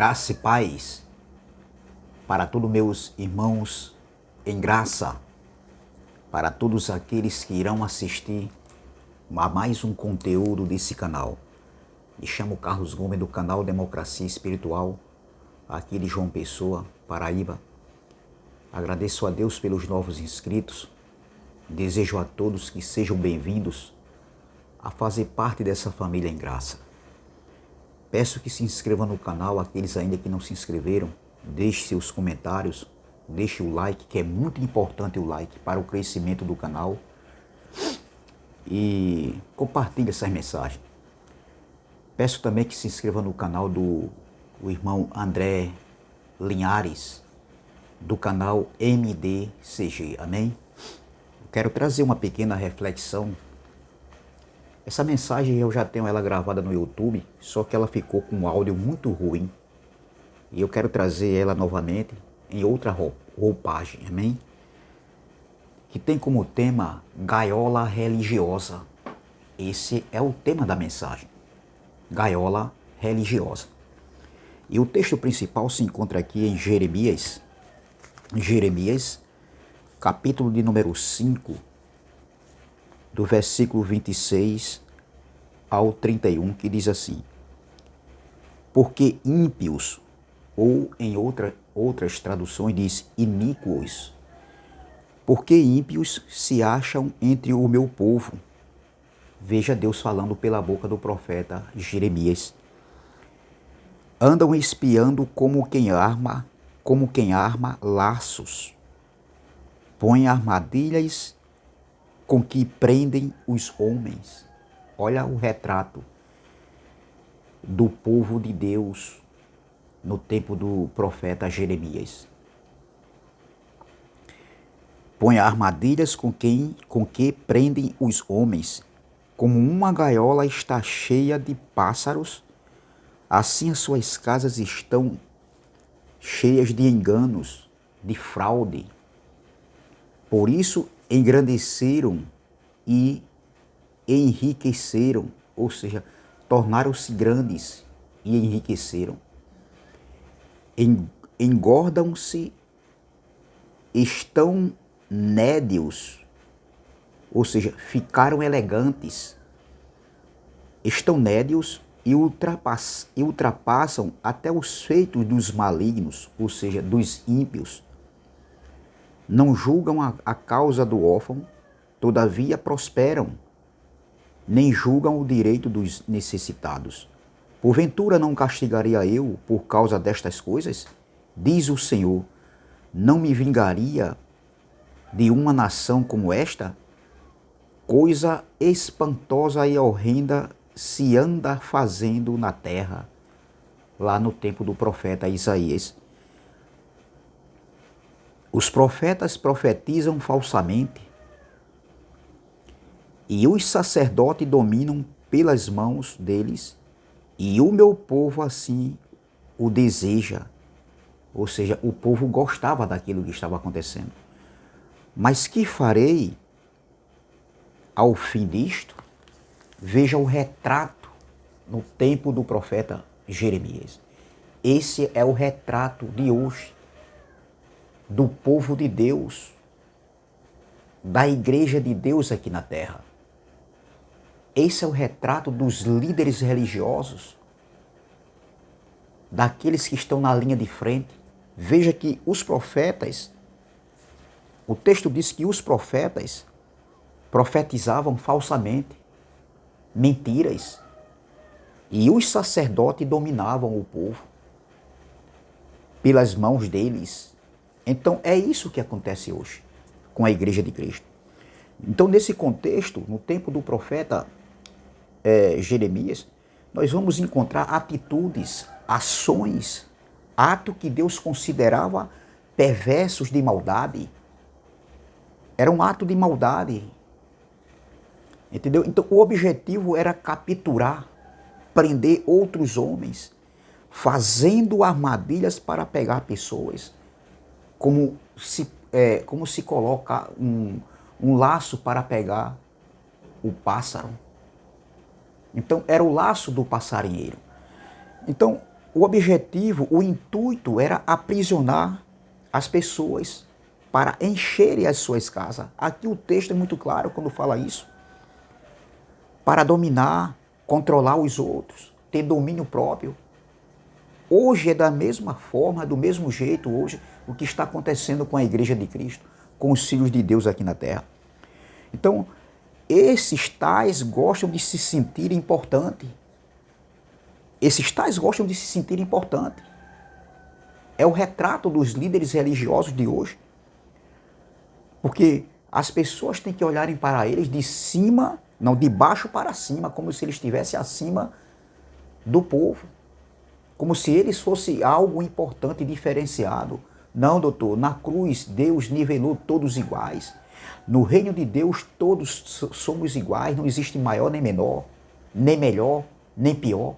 Graça e paz para todos meus irmãos em graça, para todos aqueles que irão assistir a mais um conteúdo desse canal. Me chamo Carlos Gomes do canal Democracia Espiritual, aqui de João Pessoa, Paraíba. Agradeço a Deus pelos novos inscritos. Desejo a todos que sejam bem-vindos a fazer parte dessa família em graça. Peço que se inscrevam no canal, aqueles ainda que não se inscreveram. Deixe seus comentários, deixe o like, que é muito importante o like para o crescimento do canal. E compartilhe essas mensagens. Peço também que se inscreva no canal do irmão André Linhares, do canal MDCG, amém? Quero trazer uma pequena reflexão. Essa mensagem eu já tenho ela gravada no YouTube, só que ela ficou com um áudio muito ruim. E eu quero trazer ela novamente em outra roupagem, amém? Que tem como tema gaiola religiosa. Esse é o tema da mensagem. Gaiola religiosa. E o texto principal se encontra aqui em Jeremias, capítulo de número 5, do versículo 26 ao 31, que diz assim: porque ímpios, ou em outras traduções diz iníquos, porque ímpios se acham entre o meu povo. Veja Deus falando pela boca do profeta Jeremias. Andam espiando como quem arma laços, põe armadilhas com que prendem os homens. Olha o retrato do povo de Deus no tempo do profeta Jeremias. Põe armadilhas com que prendem os homens. Como uma gaiola está cheia de pássaros, assim as suas casas estão cheias de enganos, de fraude. Por isso engrandeceram e enriqueceram, ou seja, tornaram-se grandes e enriqueceram. Engordam-se, estão nédios, ou seja, ficaram elegantes. Estão nédios e ultrapassam até os feitos dos malignos, ou seja, dos ímpios. Não julgam a causa do órfão, todavia prosperam, nem julgam o direito dos necessitados. Porventura não castigaria eu por causa destas coisas? Diz o Senhor, não me vingaria de uma nação como esta? Coisa espantosa e horrenda se anda fazendo na terra, lá no tempo do profeta Isaías. Os profetas profetizam falsamente, e os sacerdotes dominam pelas mãos deles, e o meu povo assim o deseja. Ou seja, o povo gostava daquilo que estava acontecendo. Mas que farei ao fim disto? Veja o retrato no tempo do profeta Jeremias. Esse é o retrato de hoje, do povo de Deus, da igreja de Deus aqui na terra. Esse é o retrato dos líderes religiosos, daqueles que estão na linha de frente. Veja que os profetas, o texto diz que os profetas profetizavam falsamente, mentiras, e os sacerdotes dominavam o povo pelas mãos deles. Então é isso que acontece hoje com a igreja de Cristo. Então, nesse contexto, no tempo do profeta Jeremias, nós vamos encontrar atitudes, ações, atos que Deus considerava perversos de maldade. Era um ato de maldade. Entendeu? Então, o objetivo era capturar, prender outros homens, fazendo armadilhas para pegar pessoas. Como se coloca um laço para pegar o pássaro. Então, era o laço do passarinheiro. Então, o objetivo, o intuito era aprisionar as pessoas para encherem as suas casas. Aqui o texto é muito claro quando fala isso. Para dominar, controlar os outros, ter domínio próprio. Hoje é da mesma forma, do mesmo jeito hoje, o que está acontecendo com a Igreja de Cristo, com os filhos de Deus aqui na Terra. Então, esses tais gostam de se sentir importante. Esses tais gostam de se sentir importante. É o retrato dos líderes religiosos de hoje. Porque as pessoas têm que olharem para eles de cima, não, de baixo para cima, como se eles estivessem acima do povo. Como se eles fossem algo importante e diferenciado. Não, doutor, na cruz Deus nivelou todos iguais. No reino de Deus todos somos iguais, não existe maior nem menor, nem melhor, nem pior.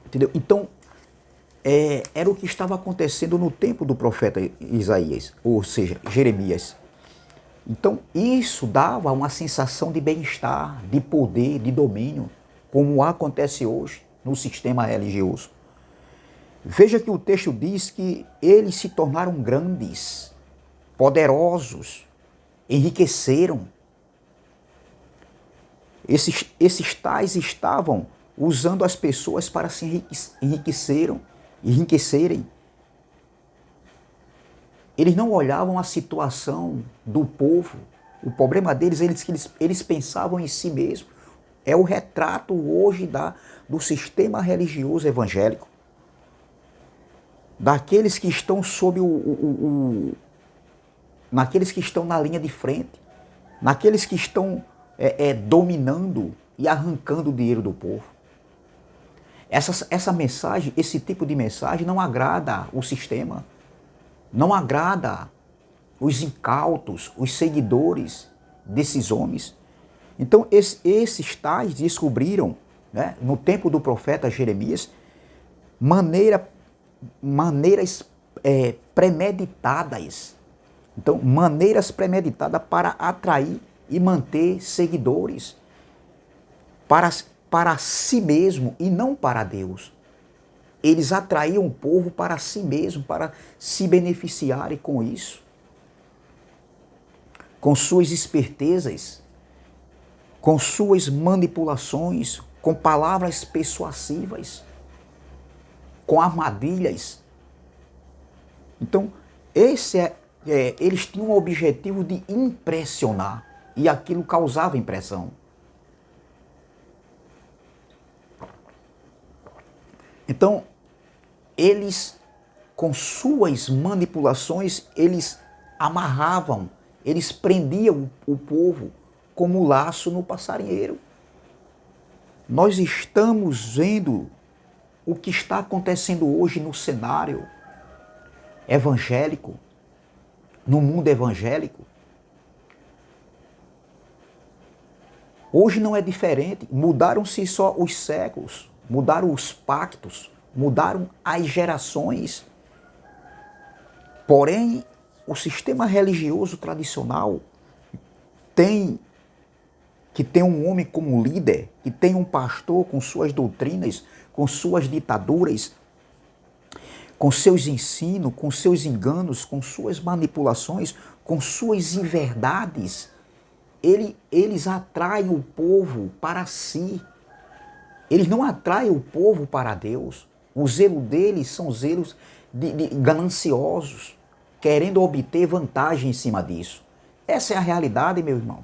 Entendeu? Então, era o que estava acontecendo no tempo do profeta Isaías, ou seja, Jeremias. Então, isso dava uma sensação de bem-estar, de poder, de domínio, como acontece hoje no sistema religioso. Veja que o texto diz que eles se tornaram grandes, poderosos, enriqueceram. Esses tais estavam usando as pessoas para se enriquecerem. Eles não olhavam a situação do povo. O problema deles é que eles pensavam em si mesmos. É o retrato hoje do sistema religioso evangélico. Daqueles que estão sob naqueles que estão na linha de frente, naqueles que estão dominando e arrancando o dinheiro do povo. Essa mensagem, esse tipo de mensagem não agrada o sistema, não agrada os incautos, os seguidores desses homens. Então esses tais descobriram, né, no tempo do profeta Jeremias, maneiras premeditadas. Então, maneiras premeditadas para atrair e manter seguidores para si mesmo e não para Deus. Eles atraíam o povo para si mesmo, para se beneficiarem com isso. Com suas espertezas, com suas manipulações, com palavras persuasivas, com armadilhas. Então, eles tinham o objetivo de impressionar, e aquilo causava impressão. Então, eles, com suas manipulações, eles amarravam, eles prendiam o povo como laço no passarinheiro. Nós estamos vendo o que está acontecendo hoje no cenário evangélico, no mundo evangélico. Hoje não é diferente, mudaram-se só os séculos, mudaram os pactos, mudaram as gerações. Porém, o sistema religioso tradicional que tem um homem como líder, que tem um pastor com suas doutrinas, com suas ditaduras, com seus ensinos, com seus enganos, com suas manipulações, com suas inverdades. Eles atraem o povo para si. Eles não atraem o povo para Deus. O zelo deles são zelos de gananciosos, querendo obter vantagem em cima disso. Essa é a realidade, meu irmão.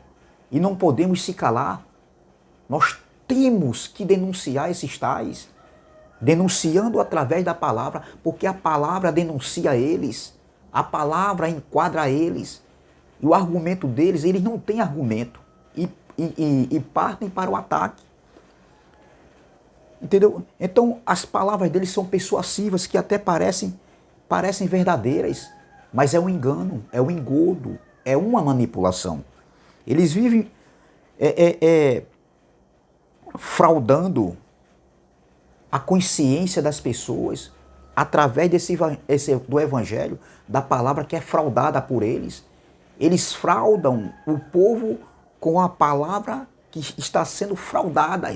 E não podemos se calar. Nós temos que denunciar esses tais, denunciando através da palavra, porque a palavra denuncia eles, a palavra enquadra eles. E o argumento deles, eles não têm argumento e partem para o ataque. Entendeu? Então, as palavras deles são persuasivas, que até parecem verdadeiras, mas é um engano, é um engodo, é uma manipulação. Eles vivem fraudando a consciência das pessoas através do evangelho, da palavra que é fraudada por eles. Eles fraudam o povo com a palavra que está sendo fraudada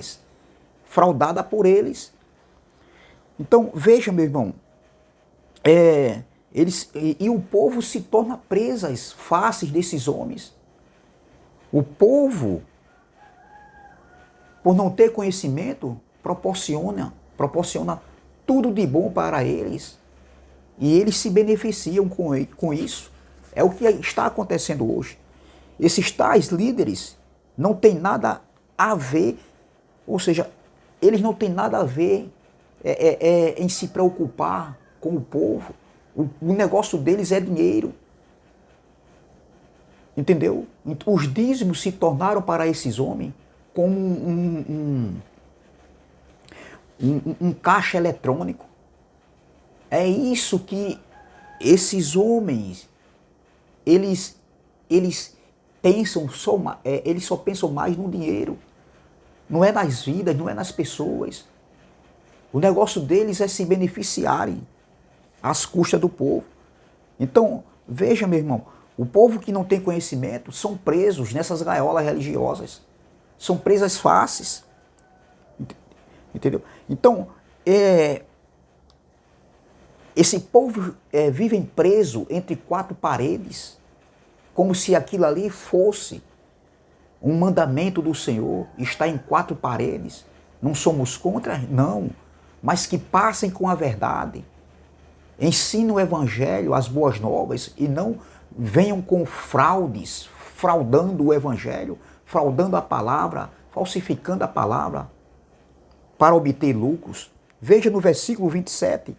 por eles. Então, veja, meu irmão, e o povo se torna presas fáceis desses homens. O povo, por não ter conhecimento, proporciona tudo de bom para eles. E eles se beneficiam com isso. É o que está acontecendo hoje. Esses tais líderes não têm nada a ver, ou seja, eles não têm nada a ver em se preocupar com o povo. O negócio deles é dinheiro. Entendeu? Os dízimos se tornaram para esses homens como um caixa eletrônico. É isso que esses homens, eles pensam eles só pensam mais no dinheiro. Não é nas vidas, não é nas pessoas. O negócio deles é se beneficiarem às custas do povo. Então, veja, meu irmão, o povo que não tem conhecimento são presos nessas gaiolas religiosas. São presas fáceis. Entendeu? Então, esse povo vive preso entre quatro paredes, como se aquilo ali fosse um mandamento do Senhor, está em quatro paredes. Não somos contra, não, mas que passem com a verdade. Ensinem o evangelho, as boas novas, e não venham com fraudes, fraudando o evangelho, fraudando a palavra, falsificando a palavra para obter lucros. Veja no versículo 27.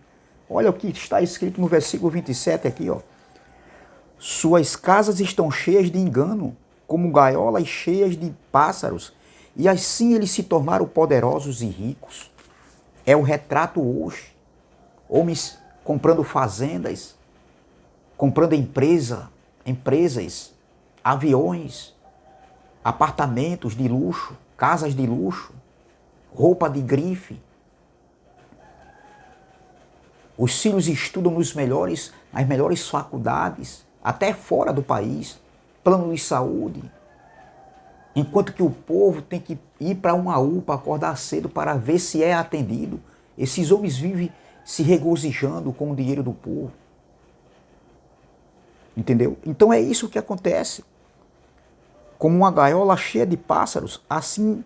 Olha o que está escrito no versículo 27 aqui, ó. Suas casas estão cheias de engano, como gaiolas cheias de pássaros, e assim eles se tornaram poderosos e ricos. É o retrato hoje. Homens comprando fazendas, comprando empresas, aviões, apartamentos de luxo, casas de luxo, roupa de grife. Os filhos estudam nas melhores faculdades, até fora do país, plano de saúde. Enquanto que o povo tem que ir para uma UPA, acordar cedo para ver se é atendido. Esses homens vivem se regozijando com o dinheiro do povo. Entendeu? Então é isso que acontece. Como uma gaiola cheia de pássaros, assim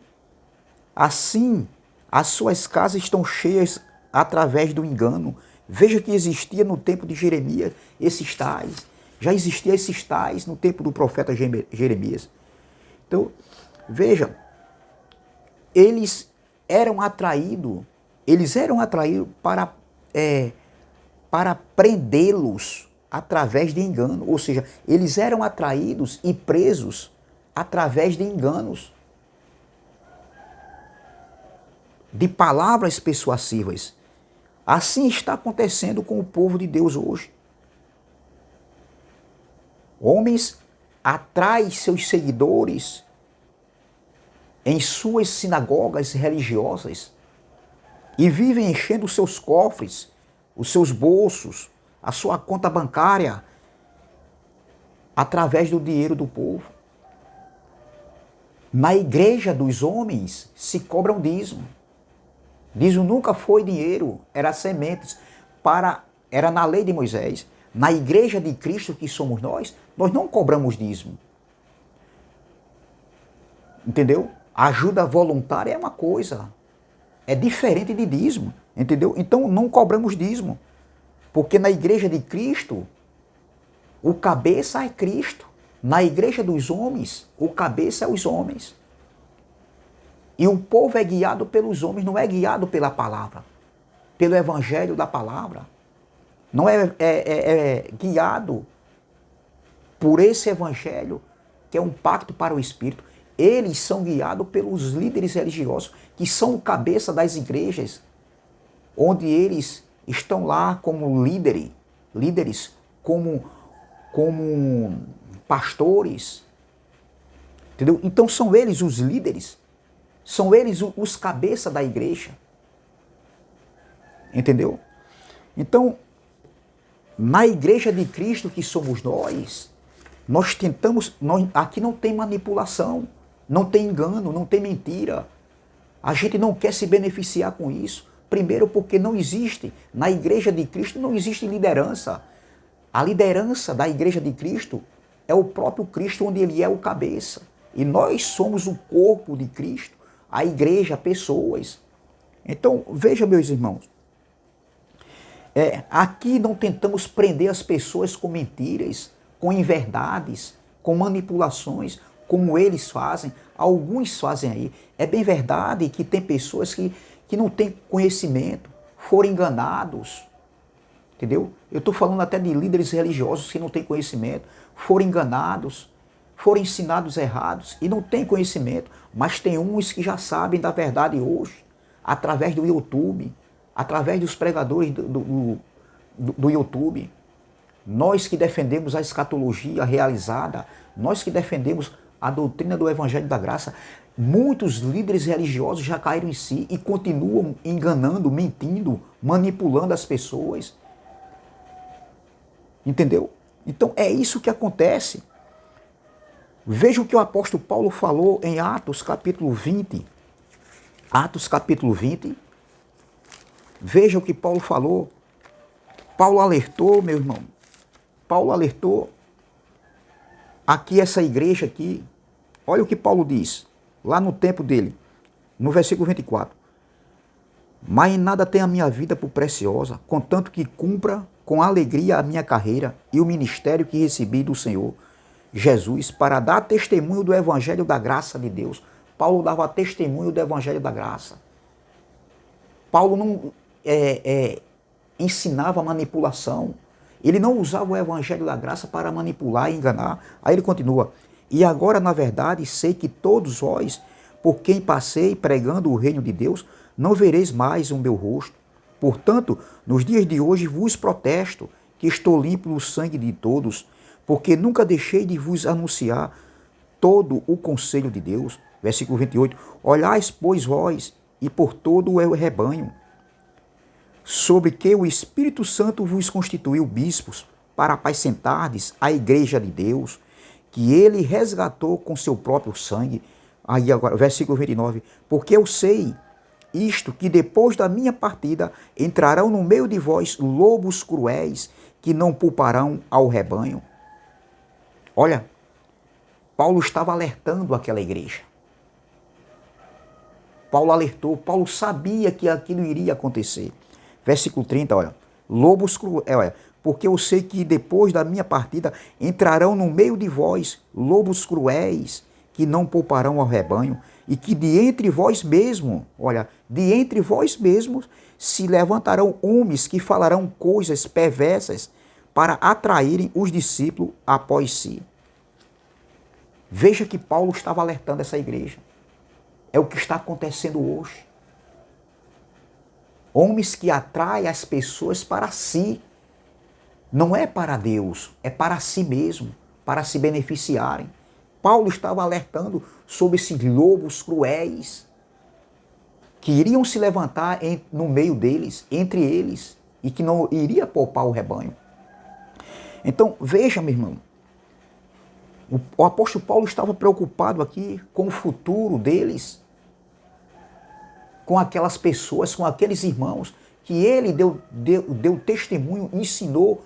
as suas casas estão cheias através do engano. Veja que existia no tempo de Jeremias esses tais. Já existia esses tais no tempo do profeta Jeremias. Então, veja, eles eram atraídos para prendê-los através de engano. Ou seja, eles eram atraídos e presos através de enganos, de palavras persuasivas. Assim está acontecendo com o povo de Deus hoje. Homens atraem seus seguidores em suas sinagogas religiosas e vivem enchendo os seus cofres, os seus bolsos, a sua conta bancária através do dinheiro do povo. Na igreja dos homens se cobra um dízimo. Dízimo nunca foi dinheiro, era sementes, era na lei de Moisés. Na igreja de Cristo que somos nós não cobramos dízimo. Entendeu? Ajuda voluntária é uma coisa, é diferente de dízimo, entendeu? Então não cobramos dízimo, porque na igreja de Cristo, o cabeça é Cristo. Na igreja dos homens, o cabeça é os homens. E o povo é guiado pelos homens, não é guiado pela palavra, pelo evangelho da palavra. Não é guiado por esse evangelho, que é um pacto para o Espírito. Eles são guiados pelos líderes religiosos, que são o cabeça das igrejas, onde eles estão lá como líderes como pastores. Entendeu? Então são eles os líderes, são eles os cabeças da igreja. Entendeu? Então, na igreja de Cristo que somos nós tentamos, aqui não tem manipulação, não tem engano, não tem mentira. A gente não quer se beneficiar com isso. Primeiro porque não existe, na igreja de Cristo não existe liderança. A liderança da igreja de Cristo é o próprio Cristo, onde ele é o cabeça. E nós somos o corpo de Cristo, a igreja, pessoas. Então, veja, meus irmãos, aqui não tentamos prender as pessoas com mentiras, com inverdades, com manipulações, como eles fazem, alguns fazem aí. É bem verdade que tem pessoas que não têm conhecimento, foram enganados, entendeu? Eu estou falando até de líderes religiosos que não têm conhecimento, foram enganados, foram ensinados errados e não têm conhecimento, mas tem uns que já sabem da verdade hoje, através do YouTube, através dos pregadores do YouTube. Nós que defendemos a escatologia realizada, nós que defendemos a doutrina do Evangelho da Graça, muitos líderes religiosos já caíram em si e continuam enganando, mentindo, manipulando as pessoas. Entendeu? Então é isso que acontece. Veja o que o apóstolo Paulo falou em Atos capítulo 20. Atos capítulo 20. Veja o que Paulo falou. Paulo alertou, meu irmão. Paulo alertou aqui essa igreja aqui. Olha o que Paulo diz, lá no tempo dele, no versículo 24. Mas em nada tem a minha vida por preciosa, contanto que cumpra com alegria a minha carreira e o ministério que recebi do Senhor Jesus para dar testemunho do Evangelho da graça de Deus. Paulo dava testemunho do Evangelho da graça. Paulo não ensinava manipulação. Ele não usava o Evangelho da graça para manipular e enganar. Aí ele continua. E agora, na verdade, sei que todos vós, por quem passei pregando o reino de Deus, não vereis mais o meu rosto. Portanto, nos dias de hoje vos protesto que estou limpo no sangue de todos, porque nunca deixei de vos anunciar todo o conselho de Deus. Versículo 28. Olhais, pois, vós, e por todo o rebanho, sobre que o Espírito Santo vos constituiu bispos, para apacentardes a igreja de Deus, que ele resgatou com seu próprio sangue. Aí agora, versículo 29. Porque eu sei isto, que depois da minha partida entrarão no meio de vós lobos cruéis, que não pouparão ao rebanho. Olha, Paulo estava alertando aquela igreja. Paulo alertou, Paulo sabia que aquilo iria acontecer. Versículo 30, olha. Lobos cruéis, olha. Porque eu sei que depois da minha partida entrarão no meio de vós lobos cruéis, que não pouparão ao rebanho, e que de entre vós mesmos, olha, de entre vós mesmos se levantarão homens que falarão coisas perversas para atraírem os discípulos após si. Veja que Paulo estava alertando essa igreja. É o que está acontecendo hoje. Homens que atraem as pessoas para si. Não é para Deus, é para si mesmo, para se beneficiarem. Paulo estava alertando sobre esses lobos cruéis que iriam se levantar no meio deles, entre eles, e que não iria poupar o rebanho. Então, veja, meu irmão, o apóstolo Paulo estava preocupado aqui com o futuro deles, com aquelas pessoas, com aqueles irmãos que ele deu testemunho, ensinou,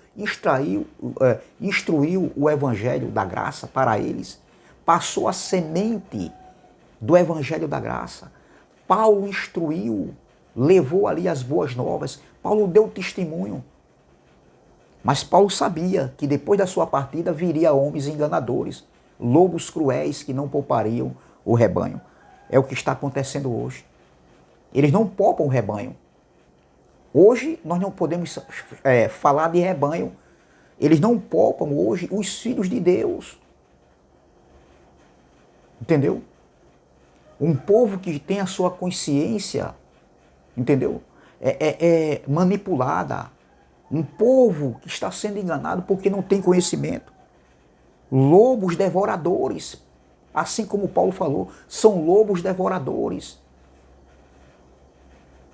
instruiu o evangelho da graça para eles. Passou a semente do evangelho da graça. Paulo instruiu, levou ali as boas novas. Paulo deu testemunho. Mas Paulo sabia que depois da sua partida viria homens enganadores, lobos cruéis que não poupariam o rebanho. É o que está acontecendo hoje. Eles não poupam o rebanho. Hoje nós não podemos falar de rebanho. Eles não poupam hoje os filhos de Deus. Entendeu? Um povo que tem a sua consciência, entendeu? Manipulada. Um povo que está sendo enganado porque não tem conhecimento. Lobos devoradores. Assim como Paulo falou, são lobos devoradores.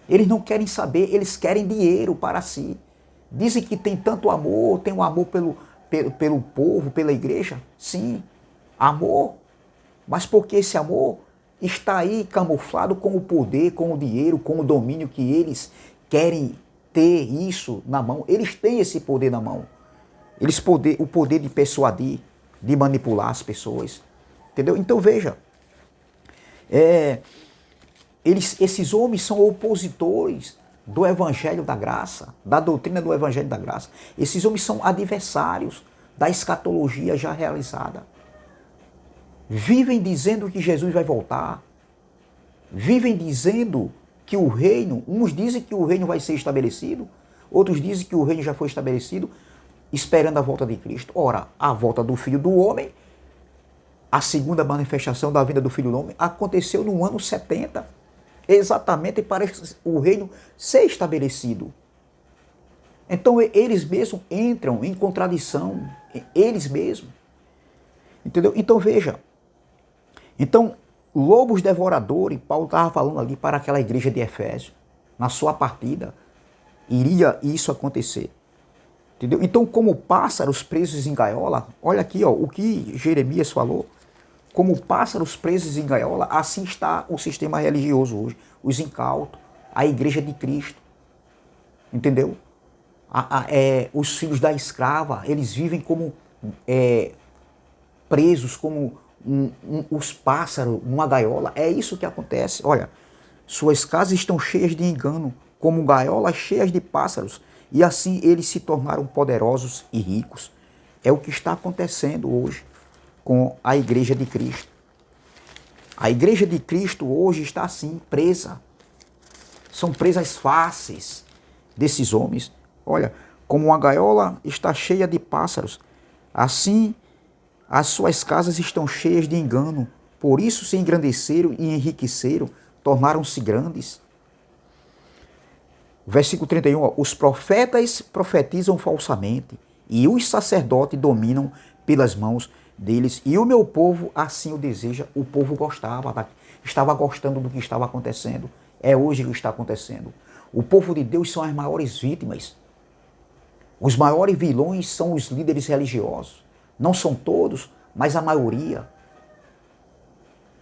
Eles não querem saber, eles querem dinheiro para si. Dizem que tem tanto amor, tem um amor pelo povo, pela igreja. Sim, amor. Mas por que esse amor? está aí camuflado com o poder, com o dinheiro, com o domínio que eles querem ter isso na mão. Eles têm esse poder na mão. O poder de persuadir, de manipular as pessoas. Entendeu? Então veja, esses homens são opositores do Evangelho da Graça, da doutrina do Evangelho da Graça. Esses homens são adversários da escatologia já realizada. Vivem dizendo que Jesus vai voltar. Vivem dizendo que o reino, uns dizem que o reino vai ser estabelecido, outros dizem que o reino já foi estabelecido, esperando a volta de Cristo. Ora, a volta do Filho do Homem, a segunda manifestação da vinda do Filho do Homem, aconteceu no ano 70, exatamente para o reino ser estabelecido. Então eles mesmos entram em contradição, eles mesmos. Entendeu? Então veja, então lobos devoradores, Paulo estava falando ali para aquela igreja de Efésio, na sua partida, iria isso acontecer. Entendeu? Então, como pássaros presos em gaiola, olha aqui ó, o que Jeremias falou, como pássaros presos em gaiola, assim está o sistema religioso hoje, os incautos, a igreja de Cristo, entendeu? Os filhos da escrava, eles vivem como presos, como os pássaros numa gaiola. É isso que acontece. Olha, suas casas estão cheias de engano, como gaiolas cheias de pássaros, e assim eles se tornaram poderosos e ricos. É o que está acontecendo hoje com a igreja de Cristo. A igreja de Cristo hoje está assim, presa. São presas fáceis desses homens. Olha, como uma gaiola está cheia de pássaros, assim as suas casas estão cheias de engano. Por isso se engrandeceram e enriqueceram, tornaram-se grandes. Versículo 31, ó, os profetas profetizam falsamente, e os sacerdotes dominam pelas mãos deles, e o meu povo assim o deseja. O povo estava gostando do que estava acontecendo. É hoje que está acontecendo. O povo de Deus são as maiores vítimas. Os maiores vilões são os líderes religiosos. Não são todos, mas a maioria.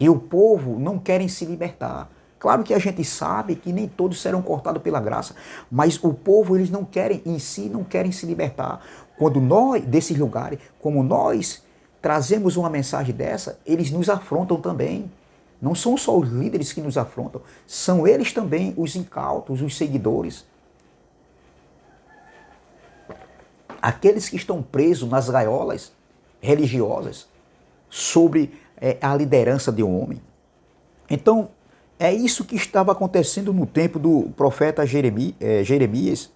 E o povo não querem se libertar. Claro que a gente sabe que nem todos serão cortados pela graça, mas o povo, eles não querem, em si, não querem se libertar. Quando nós, desses lugares, como nós trazemos uma mensagem dessa, eles nos afrontam também. Não são só os líderes que nos afrontam, são eles também, os incautos, os seguidores. Aqueles que estão presos nas gaiolas religiosas sobre a liderança de um homem. Então, é isso que estava acontecendo no tempo do profeta Jeremias.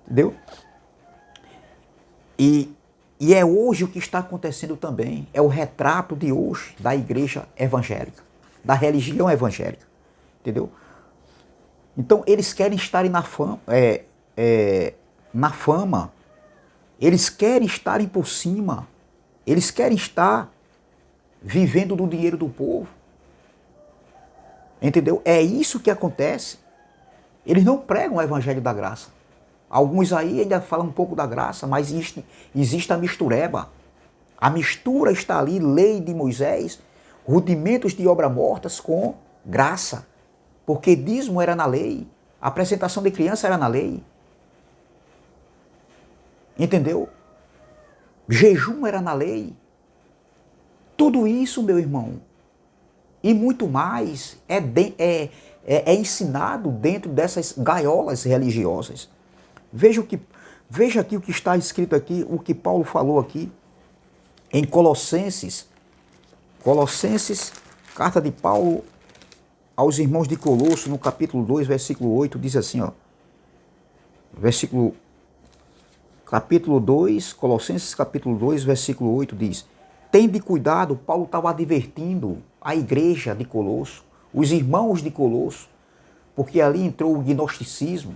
Entendeu? E é hoje o que está acontecendo também. É o retrato de hoje da igreja evangélica, da religião evangélica. Entendeu? Então, eles querem estar na fama. Eles querem estarem por cima. Eles querem estar vivendo do dinheiro do povo. Entendeu? É isso que acontece. Eles não pregam o evangelho da graça. Alguns aí ainda falam um pouco da graça, mas existe a mistureba. A mistura está ali, lei de Moisés, rudimentos de obras mortas com graça. Porque dízimo era na lei, a apresentação de criança era na lei. Entendeu? Jejum era na lei. Tudo isso, meu irmão, e muito mais é ensinado dentro dessas gaiolas religiosas. Veja aqui o que está escrito aqui, o que Paulo falou aqui em Colossenses. Colossenses, carta de Paulo aos irmãos de Colosso, no capítulo 2, versículo 8, diz assim, ó. Capítulo 2, Colossenses capítulo 2, versículo 8 diz: tende cuidado. Paulo estava advertindo a igreja de Colosso, os irmãos de Colosso, porque ali entrou o gnosticismo,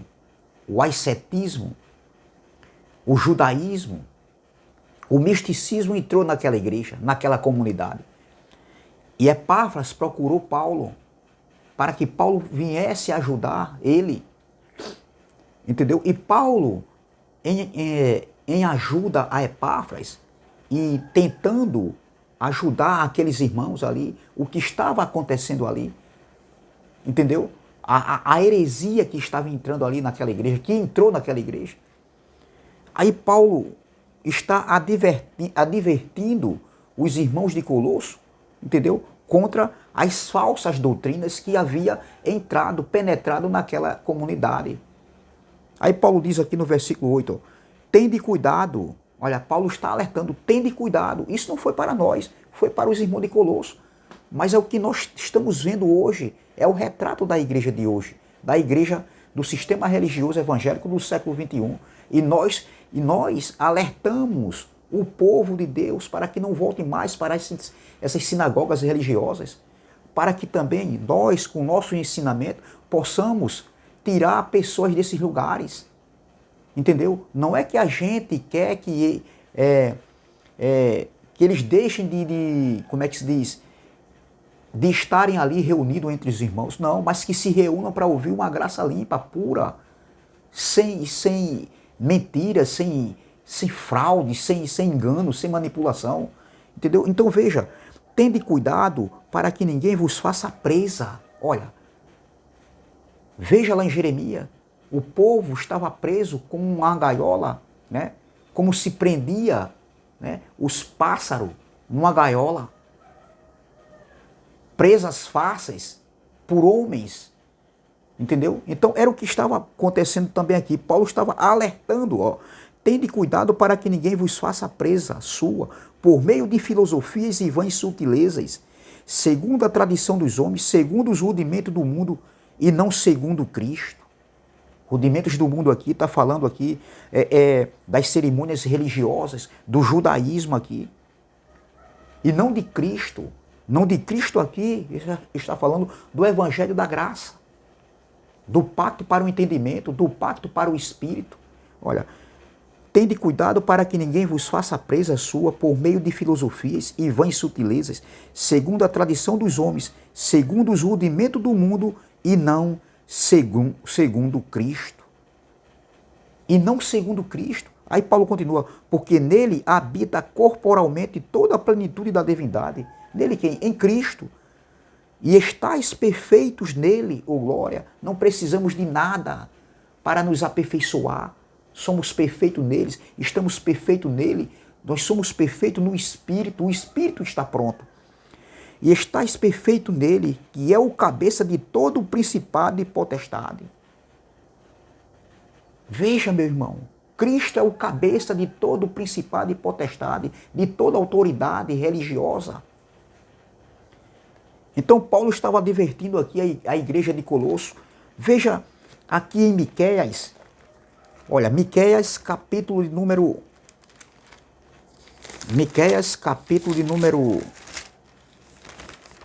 o ascetismo, o judaísmo, o misticismo entrou naquela igreja, naquela comunidade. E Epáfras procurou Paulo para que Paulo viesse ajudar ele. Entendeu? E Paulo, em ajuda a Epáfras e tentando ajudar aqueles irmãos ali, o que estava acontecendo ali, entendeu? A heresia que estava entrando ali naquela igreja, que entrou naquela igreja. Aí Paulo está advertindo os irmãos de Colosso, entendeu? Contra as falsas doutrinas que havia entrado, penetrado naquela comunidade. Aí Paulo diz aqui no versículo 8, ó, tende cuidado. Olha, Paulo está alertando, tende cuidado. Isso não foi para nós, foi para os irmãos de Colosso. Mas é o que nós estamos vendo hoje, é o retrato da igreja de hoje, da igreja do sistema religioso evangélico do século XXI. E nós alertamos o povo de Deus para que não volte mais para essas sinagogas religiosas, para que também nós, com o nosso ensinamento, possamos tirar pessoas desses lugares. Entendeu? Não é que a gente quer que eles deixem como é que se diz? De estarem ali reunidos entre os irmãos. Não, mas que se reúnam para ouvir uma graça limpa, pura, sem mentiras, sem fraude, sem engano, sem manipulação. Entendeu? Então veja, tende cuidado para que ninguém vos faça presa. Olha, veja lá em Jeremias, o povo estava preso com uma gaiola, né? Como se prendia, né, os pássaros numa gaiola. Presas fáceis por homens. Entendeu? Então era o que estava acontecendo também aqui. Paulo estava alertando, ó. Tende cuidado para que ninguém vos faça presa sua, por meio de filosofias e vãs sutilezas, segundo a tradição dos homens, segundo os rudimentos do mundo e não segundo Cristo. Rudimentos do mundo aqui, está falando aqui das cerimônias religiosas, do judaísmo aqui. E não de Cristo. Não de Cristo aqui, está falando do evangelho da graça. Do pacto para o entendimento, do pacto para o espírito. Olha, tende cuidado para que ninguém vos faça presa sua por meio de filosofias e vãs sutilezas, segundo a tradição dos homens, segundo os rudimentos do mundo e não segundo Cristo. E não segundo Cristo. Aí Paulo continua, porque nele habita corporalmente toda a plenitude da divindade. Nele quem? Em Cristo. E estáis perfeitos nele, ô glória. Não precisamos de nada para nos aperfeiçoar. Somos perfeitos neles, estamos perfeitos nele. Nós somos perfeitos no Espírito, o Espírito está pronto. E estáis perfeito nele, que é o cabeça de todo o principado e potestade. Veja, meu irmão, Cristo é o cabeça de todo o principado e potestade, de toda autoridade religiosa. Então Paulo estava advertindo aqui a igreja de Colosso. Veja aqui em Miqueias, olha, Miqueias capítulo de número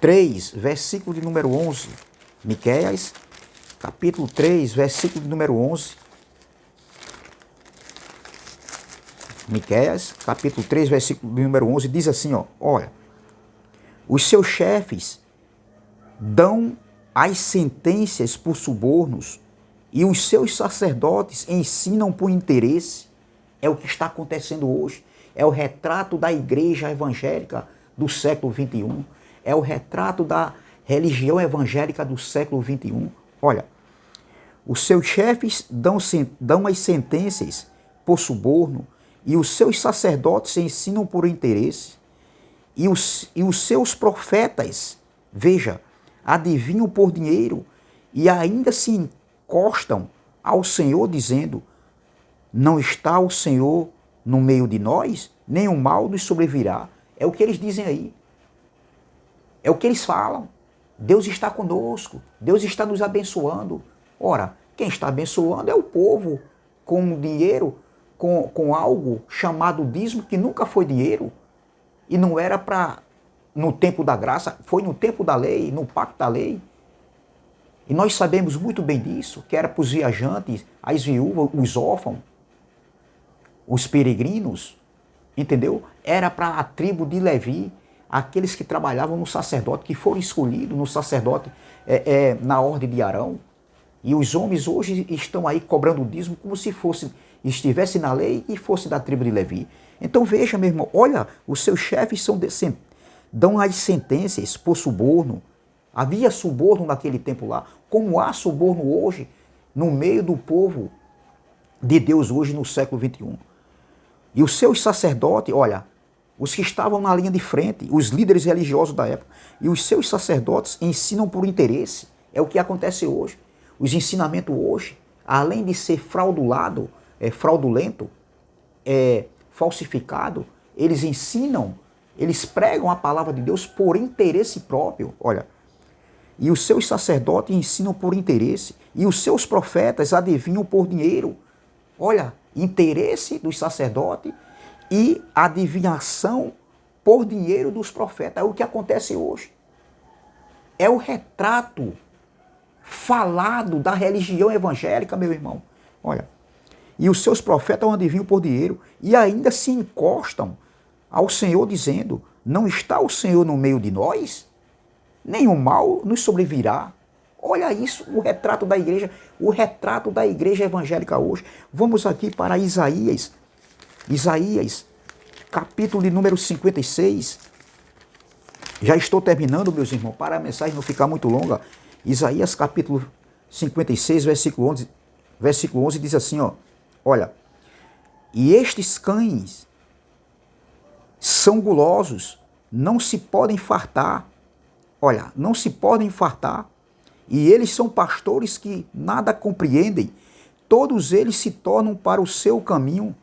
3, versículo de número 11. Miqueias, capítulo 3, versículo de número 11. Miqueias, capítulo 3, versículo de número 11, diz assim, ó, olha, os seus chefes dão as sentenças por subornos e os seus sacerdotes ensinam por interesse. É o que está acontecendo hoje. É o retrato da igreja evangélica do século XXI. É o retrato da religião evangélica do século XXI. Olha, os seus chefes dão as sentenças por suborno e os seus sacerdotes ensinam por interesse. E os seus profetas, veja, adivinham por dinheiro e ainda se encostam ao Senhor dizendo, não está o Senhor no meio de nós? Nenhum mal nos sobrevirá. É o que eles dizem aí. É o que eles falam. Deus está conosco. Deus está nos abençoando. Ora, quem está abençoando é o povo com dinheiro, com algo chamado dízimo, que nunca foi dinheiro. E não era para no tempo da graça, foi no tempo da lei, no pacto da lei. E nós sabemos muito bem disso, que era para os viajantes, as viúvas, os órfãos, os peregrinos, entendeu? Era para a tribo de Levi, aqueles que trabalhavam no sacerdote, que foram escolhidos no sacerdote na ordem de Arão. E os homens hoje estão aí cobrando o dízimo como se estivesse na lei e fosse da tribo de Levi. Então veja, meu irmão, olha, os seus chefes dão as sentenças por suborno. Havia suborno naquele tempo lá, como há suborno hoje no meio do povo de Deus hoje no século XXI. E os seus sacerdotes, olha, os que estavam na linha de frente, os líderes religiosos da época, e os seus sacerdotes ensinam por interesse. É o que acontece hoje. Os ensinamentos hoje, além de ser fraudulento, falsificado, eles ensinam, eles pregam a palavra de Deus por interesse próprio. Olha, e os seus sacerdotes ensinam por interesse, e os seus profetas adivinham por dinheiro. Olha, interesse dos sacerdotes e adivinhação por dinheiro dos profetas. É o que acontece hoje. É o retrato falado da religião evangélica, meu irmão. Olha, e os seus profetas adivinham por dinheiro e ainda se encostam ao Senhor dizendo, não está o Senhor no meio de nós? Nenhum mal nos sobrevirá. Olha isso, o retrato da igreja evangélica hoje. Vamos aqui para Isaías, capítulo de número 56. Já estou terminando, meus irmãos, para a mensagem não ficar muito longa. Isaías capítulo 56, versículo 11 diz assim, ó, olha, e estes cães são gulosos, não se podem fartar. Olha, não se podem fartar. E eles são pastores que nada compreendem. Todos eles se tornam para o seu caminho,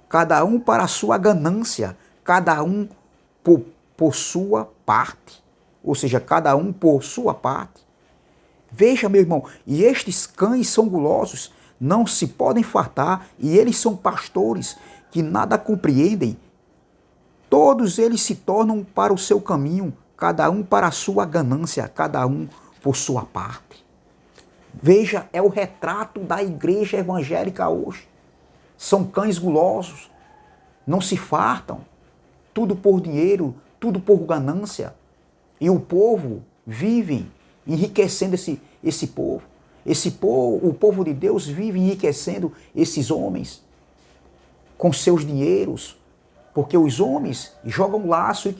cada um para a sua ganância, cada um por sua parte. Ou seja, cada um por sua parte. Veja, meu irmão, e estes cães são gulosos, não se podem fartar, e eles são pastores que nada compreendem. Todos eles se tornam para o seu caminho, cada um para a sua ganância, cada um por sua parte. Veja, é o retrato da igreja evangélica hoje. São cães gulosos, não se fartam, tudo por dinheiro, tudo por ganância. E o povo vive enriquecendo esse povo. O povo de Deus vive enriquecendo esses homens com seus dinheiros, porque os homens jogam laço. E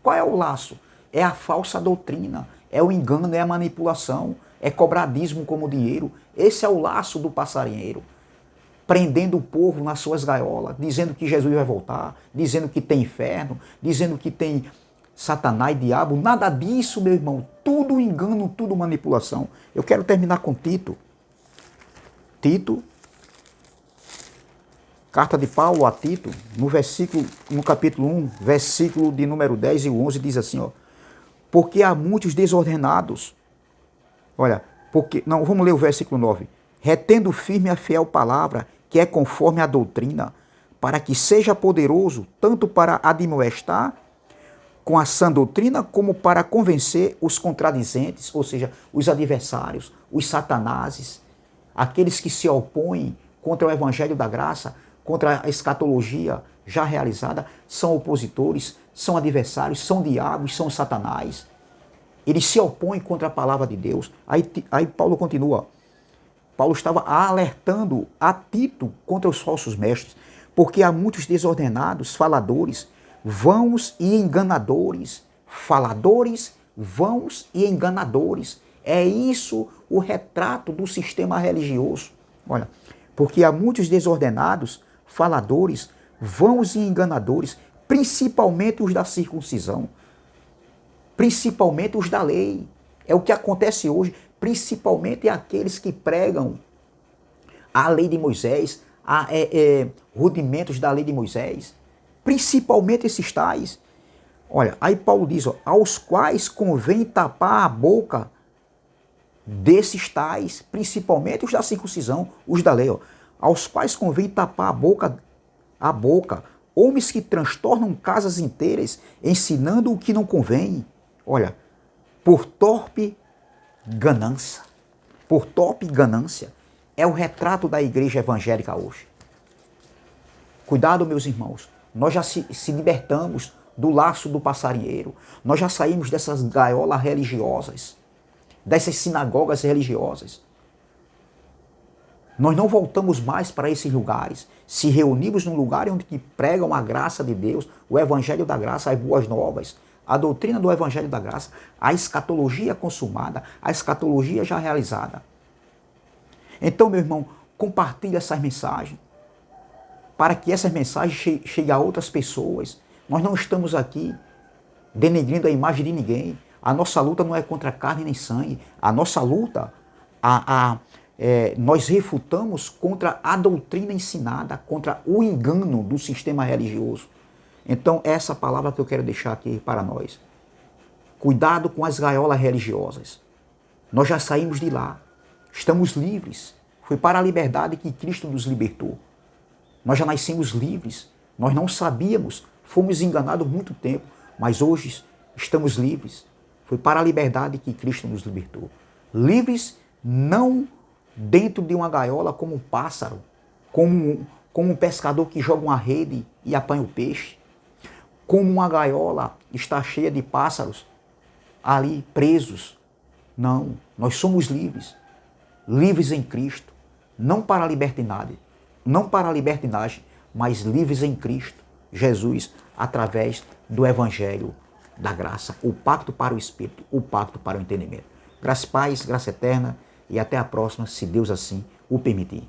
qual é o laço? É a falsa doutrina, é o engano, é a manipulação, é cobradismo como dinheiro. Esse é o laço do passarinheiro, prendendo o povo nas suas gaiolas, dizendo que Jesus vai voltar, dizendo que tem inferno, dizendo que tem Satanás e diabo. Nada disso, meu irmão. Tudo engano, tudo manipulação. Eu quero terminar com Tito. Tito, carta de Paulo a Tito, no capítulo 1, versículo de número 10 e 11, diz assim, ó, porque há muitos desordenados. Olha, vamos ler o versículo 9. Retendo firme a fiel palavra, que é conforme a doutrina, para que seja poderoso tanto para admoestar com a sã doutrina, como para convencer os contradizentes, ou seja, os adversários, os satanases, aqueles que se opõem contra o evangelho da graça, contra a escatologia já realizada, são opositores, são adversários, são diabos, são satanás. Eles se opõem contra a palavra de Deus. Aí Paulo continua. Paulo estava alertando a Tito contra os falsos mestres, porque há muitos desordenados, faladores, vãos e enganadores. Faladores, vãos e enganadores. É isso o retrato do sistema religioso. Olha, porque há muitos desordenados, faladores, vãos e enganadores, principalmente os da circuncisão, principalmente os da lei. É o que acontece hoje, principalmente aqueles que pregam a lei de Moisés, rudimentos da lei de Moisés, principalmente esses tais. Olha, aí Paulo diz, ó, aos quais convém tapar a boca desses tais, principalmente os da circuncisão, os da lei, ó, aos quais convém tapar a boca, homens que transtornam casas inteiras, ensinando o que não convém. Olha, por torpe ganância. Por torpe ganância. É o retrato da igreja evangélica hoje. Cuidado, meus irmãos. Nós já se libertamos do laço do passarinheiro. Nós já saímos dessas gaiolas religiosas, dessas sinagogas religiosas. Nós não voltamos mais para esses lugares. Se reunimos num lugar onde pregam a graça de Deus, o evangelho da graça, as boas novas, a doutrina do Evangelho da Graça, a escatologia consumada, a escatologia já realizada. Então, meu irmão, compartilhe essas mensagens, para que essas mensagens cheguem a outras pessoas. Nós não estamos aqui denegrindo a imagem de ninguém. A nossa luta não é contra carne nem sangue. A nossa luta, nós refutamos contra a doutrina ensinada, contra o engano do sistema religioso. Então, essa palavra que eu quero deixar aqui para nós. Cuidado com as gaiolas religiosas. Nós já saímos de lá. Estamos livres. Foi para a liberdade que Cristo nos libertou. Nós já nascemos livres. Nós não sabíamos. Fomos enganados muito tempo. Mas hoje estamos livres. Foi para a liberdade que Cristo nos libertou. Livres não dentro de uma gaiola como um pássaro, como um pescador que joga uma rede e apanha o peixe. Como uma gaiola está cheia de pássaros ali presos. Não, nós somos livres. Livres em Cristo. Não para a libertinagem, mas livres em Cristo Jesus, através do Evangelho da Graça, o pacto para o Espírito, o pacto para o entendimento. Graça e paz, graça eterna, e até a próxima, se Deus assim o permitir.